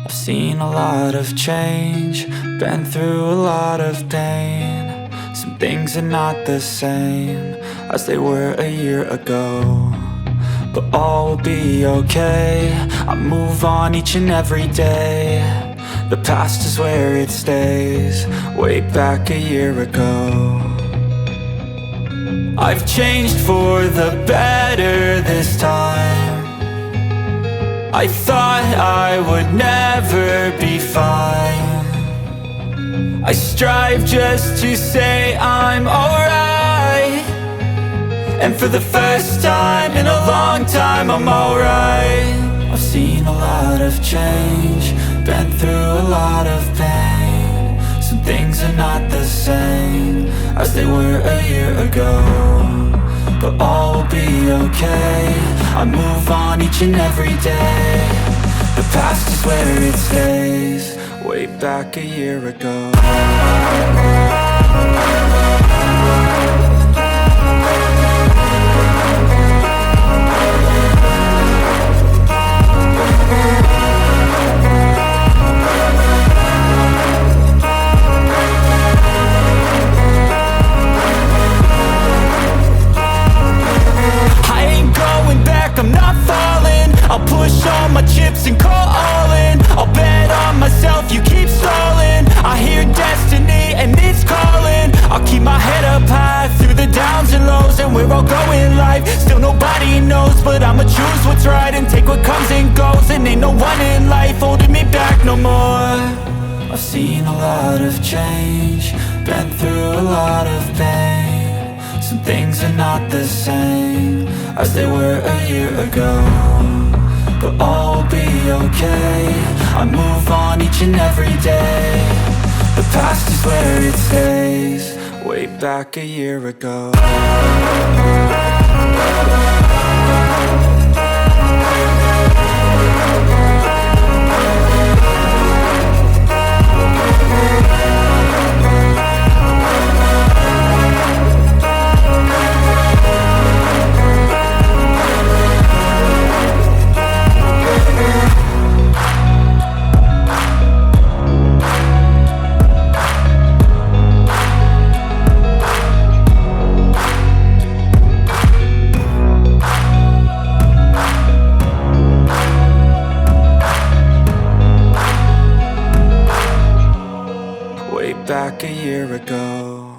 I've seen a lot of change, been through a lot of pain. Some things are not the same as they were a year ago, but all will be okay. I move on each and every day. The past is where it stays, way back a year ago. I've changed for the better this time. I thought I would never be fine. I strive just to say I'm alright, and for the first time in a long time I'm alright. I've seen a lot of change, been through a lot of pain. Some things are not the same as they were a year ago, but all will be okay. I move on each and every day. The past is where it stays, way back a year ago. I'm not falling. I'll push all my chips and call all in. I'll bet on myself, you keep stalling. I hear destiny and it's calling. I'll keep my head up high through the downs and lows, and where I'll go in life, still nobody knows. But I'ma choose what's right and take what comes and goes, and ain't no one in life holding me back no more. I've seen a lot of change, been through a lot of pain. Some things are not the same as they were a year ago, but all will be okay. I move on each and every day. The past is where it stays, way back a year ago. Back a year ago.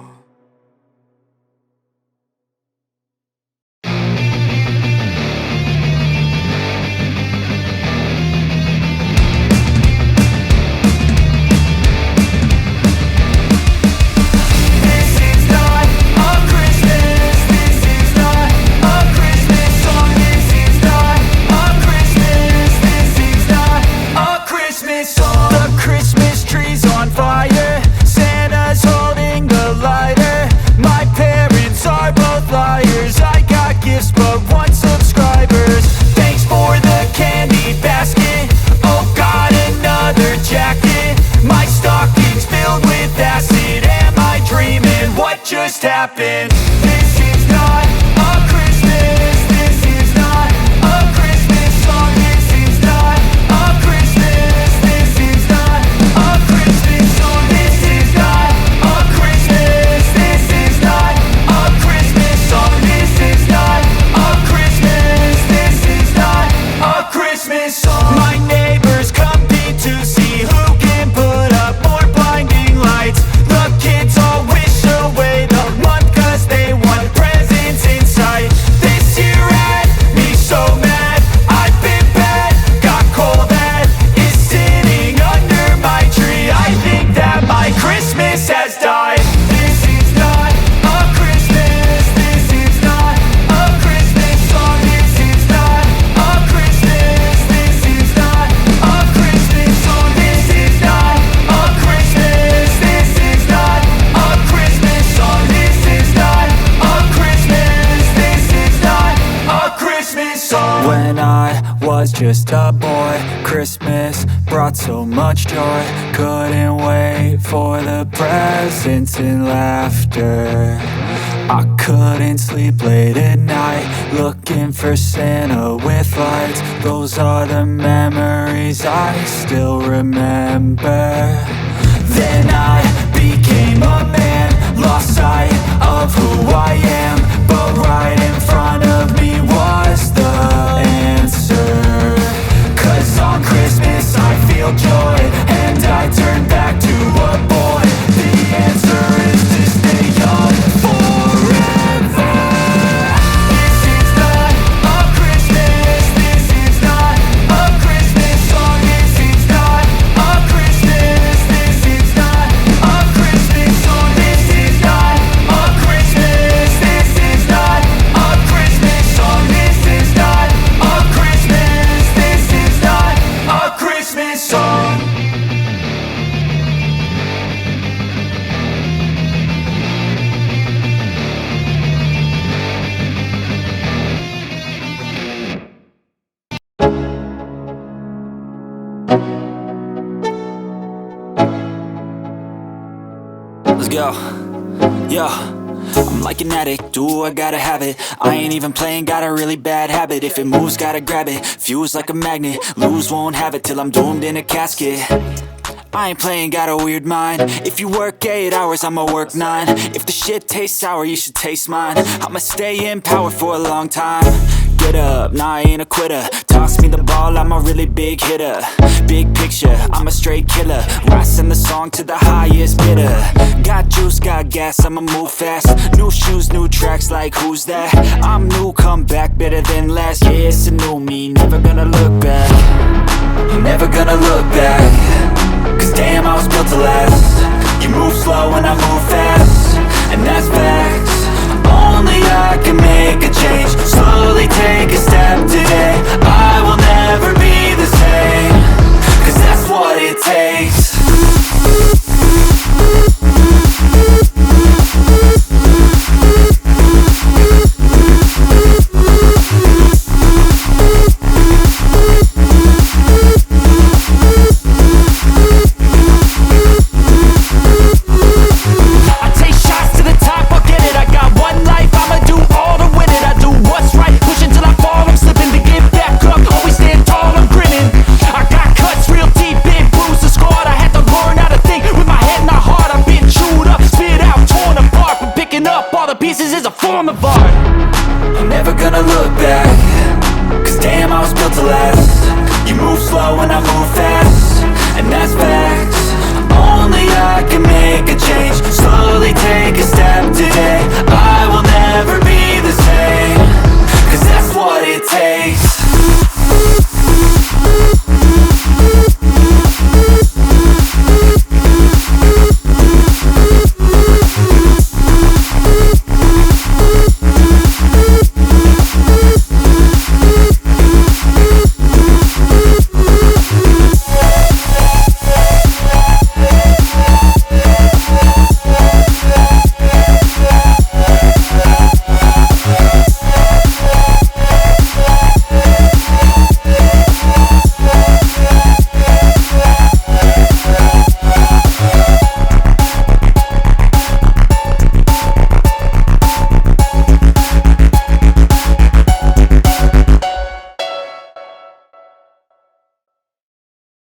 Just happened. This is not a Christmas. This is not a Christmas song. This is not a Christmas. This is not a Christmas song. This is not a Christmas. This is not a Christmas song. This is not a Christmas. This is not a Christmas song. My neighbors compete to see who can put up more blinding lights. The kids all wish away the month 'cause they want presents in sight. This year had me so mad, I've been bad, got coal that is sitting under my tree. I think that my Christmas has died. This is not a Christmas. This is not a Christmas song. This is not a Christmas. This is not a Christmas song. This is not a Christmas. This is not a Christmas song. This is not a Christmas. This is not a Christmas song. When I was just a boy, Christmas brought so much joy. Couldn't wait for the presents and laughter. I couldn't sleep late at night, looking for Santa with lights. Those are the memories I still remember. Then I became a man, lost sight of who I am, but right in front of me was the answer. 'Cause on Christmas I feel joy, and I turn back to a boy. The answer is to stay young forever. This is not a Christmas, this is not a Christmas song. This is not a Christmas, this is not a Christmas song. This is not a Christmas, this is not a Christmas song. This is not a Christmas, this is not a Christmas song. Let's go. Yeah. I'm like an addict, do I gotta have it. I ain't even playing, got a really bad habit. If it moves, gotta grab it, fuse like a magnet. Lose, won't have it till I'm doomed in a casket. I ain't playing, got a weird mind. If you work 8 hours, I'ma work 9. If the shit tastes sour, you should taste mine. I'ma stay in power for a long time. Get up, nah, I ain't a quitter. Toss me the ball, I'm a really big hitter. Big picture, I'm a straight killer. Rising the song to the highest bidder. Got juice, got gas, I'ma move fast. New shoes, new tracks, like who's that? I'm new, come back, better than last. Yeah, it's a new me, never gonna look back. Never gonna look back. 'Cause damn, I was built to last. You move slow and I move fast, and that's facts. Only I can make a change. Slowly take a step today. I will never be the same, 'cause that's what it takes.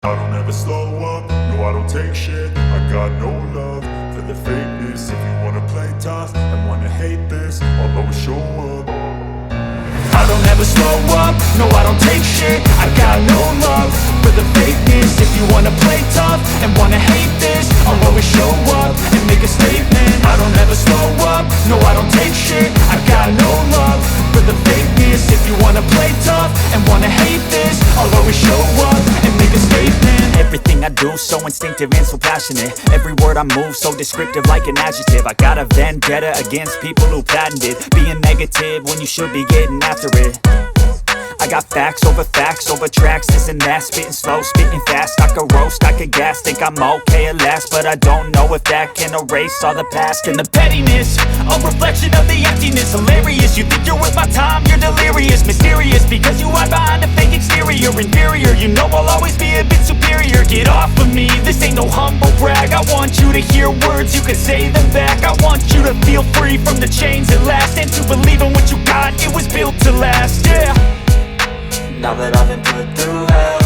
I don't ever slow up, no I don't take shit. I got no love for the fakeness. If you wanna play tough and wanna hate this, I'll always show up. I don't ever slow up, no I don't take shit. I got no love for the fakeness. If you wanna play tough and wanna hate this, I'll always show up and make a statement. I don't ever slow up, no I don't take shit. I got no love for the fakeness. If you wanna play tough and wanna hate this, I'll always show up and make a statement. Everything I do so instinctive and so passionate. Every word I move so descriptive like an adjective. I got a vendetta against people who patented being negative when you should be getting after it. I got facts over tracks, this and that. Spitting slow, spitting fast. I could roast, I could gas. Think I'm okay at last, but I don't know if that can erase all the past. And the pettiness, a reflection of the emptiness. Hilarious, you think you're worth my time, you're delirious. Mysterious, because you hide behind a fake exterior. Inferior, you know I'll always be a bit superior. Get off of me, this ain't no humble brag. I want you to hear words, you can say them back. I want you to feel free from the chains at last, and to believe in what you got, it was built to last, yeah. Now that I've been put through hell,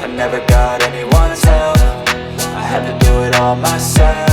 I never got anyone's help. I had to do it all myself.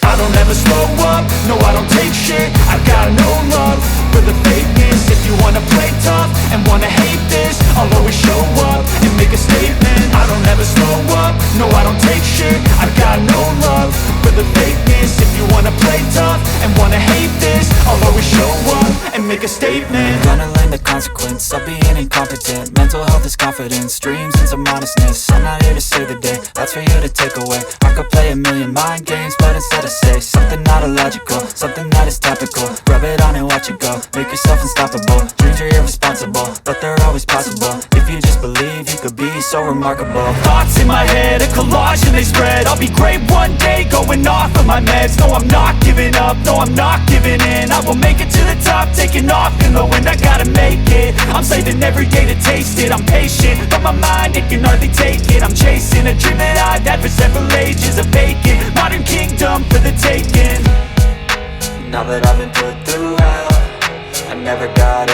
I don't ever slow up, no I don't take shit. I got no love for the fakeness. If you wanna play tough and wanna hate this, I'll always show up and make a statement. I don't ever slow up, no I don't take shit. I got no love for the fakeness. If you wanna play tough and wanna hate this, I'll always show up and make a statement. Gonna learn the consequence of being incompetent. Mental health is confidence, dreams into modestness. I'm not here to save the day, that's for you to take away. I could play a million mind games, but instead I say something not illogical, something that is topical. Rub it on and watch it go, make yourself unstoppable. Dreams are irresponsible, but they're always possible. If you just believe, you could be so remarkable. Thoughts in my head, a collage and they spread. I'll be great one day, going off of my meds. No, I'm not giving up, no, I'm not giving in. I will make it to the top, taking off in the wind. I gotta make it, I'm saving every day to taste it. I'm patient, but my mind, it can hardly take it. I'm chasing a dream that I've had for several ages. A vacant, modern kingdom for the taking. Now that I've been put through hell, I never got